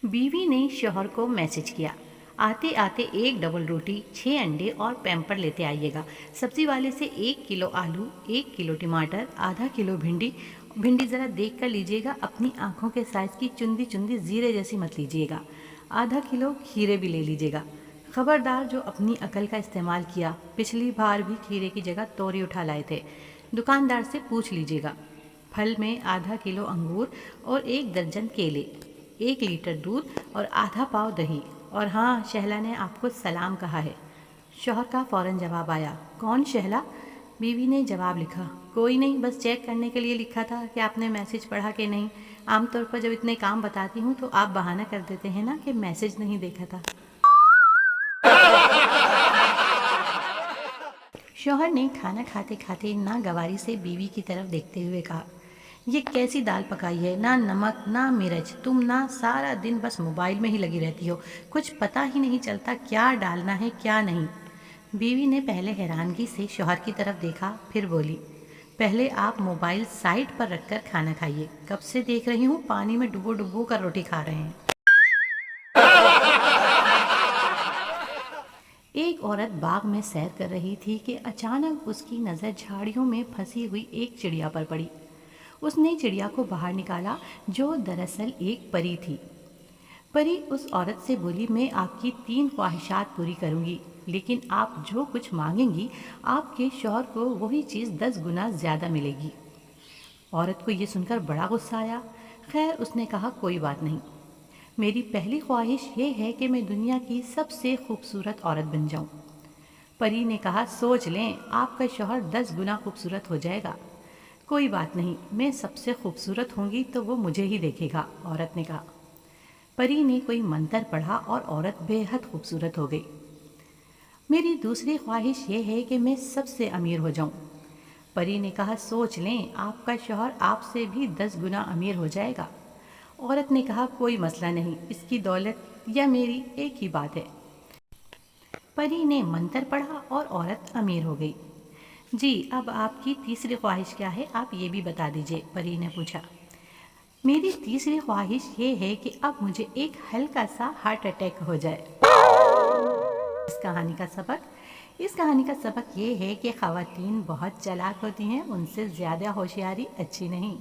बीवी ने शौहर को मैसेज किया, आते आते एक डबल रोटी, 6 अंडे और पैम्पर लेते आइएगा। सब्जी वाले से 1 किलो आलू, 1 किलो टमाटर, आधा किलो भिंडी। भिंडी ज़रा देख कर लीजिएगा, अपनी आँखों के साइज़ की चुंदी चुंदी ज़ीरे जैसी मत लीजिएगा। आधा किलो खीरे भी ले लीजिएगा। खबरदार जो अपनी अकल का इस्तेमाल किया, पिछली बार भी खीरे की जगह तोरी उठा लाए थे। दुकानदार से पूछ लीजिएगा। फल में आधा किलो अंगूर और 1 दर्जन केले, 1 लीटर दूध और आधा पाव दही। और हाँ, शहला ने आपको सलाम कहा है। शौहर का फ़ौरन जवाब आया, कौन शहला? बीवी ने जवाब लिखा, कोई नहीं, बस चेक करने के लिए लिखा था कि आपने मैसेज पढ़ा कि नहीं। आमतौर पर जब इतने काम बताती हूँ तो आप बहाना कर देते हैं ना कि मैसेज नहीं देखा था। शौहर ने खाना खाते खाते नागवारी से बीवी की तरफ देखते हुए कहा, ये कैसी दाल पकाई है, ना नमक ना मिर्च। तुम ना सारा दिन बस मोबाइल में ही लगी रहती हो, कुछ पता ही नहीं चलता क्या डालना है क्या नहीं। बीवी ने पहले हैरानगी से शौहर की तरफ देखा, फिर बोली, पहले आप मोबाइल साइड पर रखकर खाना खाइए। कब से देख रही हूँ पानी में डुबो डुबो कर रोटी खा रहे हैं। एक औरत बाग में सैर कर रही थी कि अचानक उसकी नज़र झाड़ियों में फंसी हुई एक चिड़िया पर पड़ी। उसने चिड़िया को बाहर निकाला, जो दरअसल एक परी थी। परी उस औरत से बोली, मैं आपकी 3 ख्वाहिशात पूरी करूंगी, लेकिन आप जो कुछ मांगेंगी आपके शौहर को वही चीज़ 10 गुना ज़्यादा मिलेगी। औरत को ये सुनकर बड़ा गुस्सा आया। खैर, उसने कहा, कोई बात नहीं, मेरी पहली ख्वाहिश ये है कि मैं दुनिया की सबसे खूबसूरत औरत बन जाऊं। परी ने कहा, सोच लें, आपका शौहर 10 गुना खूबसूरत हो जाएगा। कोई बात नहीं, मैं सबसे खूबसूरत होंगी तो वो मुझे ही देखेगा, औरत ने कहा। परी ने कोई मंत्र पढ़ा और औरत बेहद खूबसूरत हो गई। मेरी दूसरी ख्वाहिश ये है कि मैं सबसे अमीर हो जाऊं। परी ने कहा, सोच लें, आपका शौहर आपसे भी 10 गुना अमीर हो जाएगा। औरत ने कहा, कोई मसला नहीं, इसकी दौलत या मेरी एक ही बात है। परी ने मंत्र पढ़ा और औरत अमीर हो गई। जी, अब आपकी तीसरी ख्वाहिश क्या है, आप ये भी बता दीजिए, परी ने पूछा। मेरी तीसरी ख्वाहिश ये है कि अब मुझे एक हल्का सा हार्ट अटैक हो जाए। इस कहानी का सबक ये है कि ख़वातीन बहुत चालाक होती हैं, उनसे ज़्यादा होशियारी अच्छी नहीं।